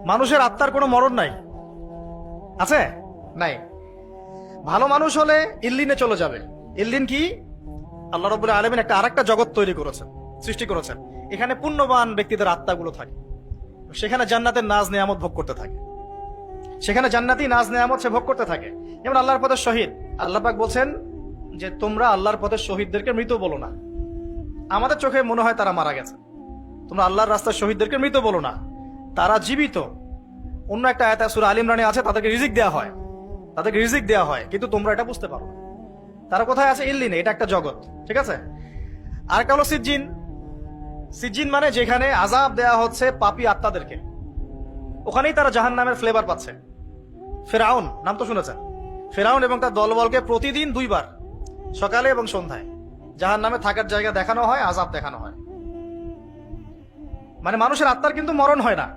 মানুষের আত্মার কোনো মরণ নাই, আছে? নাই। ভালো মানুষ হলে ইল্লিনে চলে যাবে। ইল্লিন কি? আল্লাহ রাব্বুল আলামিন একটা আরেকটা জগৎ তৈরি করেছেন, সৃষ্টি করেছেন। এখানে পুণ্যবান ব্যক্তিদের আত্মাগুলো থাকে, সেখানে জান্নাতের নাজ নেয়ামত ভোগ করতে থাকে, সেখানে জান্নাতি নাজ নেয়ামত সে ভোগ করতে থাকে। যেমন আল্লাহর পথে শহীদ, আল্লাহ পাক বলছেন যে তোমরা আল্লাহর পথে শহীদদেরকে মৃত বলো না। আমাদের চোখে মনে হয় তারা মারা গেছে। তোমরা আল্লাহর রাস্তায় শহীদদেরকে মৃত বলো না, তারা জীবিত। অন্য একটা আয়াত সূরা আল ইমরানে আছে তাদেরকে রিজিক দেওয়া হয়, তাদেরকে রিজিক দেওয়া হয়, কিন্তু তোমরা এটা বুঝতে পারো না। তারা কোথায় আছে? ইল্লিনে। এটা একটা জগৎ, ঠিক আছে? আরেকটা হলো সিজ্জিন। সিজ্জিন মানে যেখানে আযাব দেয়া হচ্ছে পাপী আত্মাদেরকে, ওখানেই তারা জাহান্নামের ফ্লেভার পাচ্ছে। ফেরাউন নাম তো শুনেছেন? ফেরাউন এবং তার দলবলকে প্রতিদিন 2 বার, সকালে এবং সন্ধ্যায়, জাহান্নামে থাকার জায়গা দেখানো হয়, আযাব দেখানো হয়। মানে মানুষের আত্মার কিন্তু মরণ হয় না।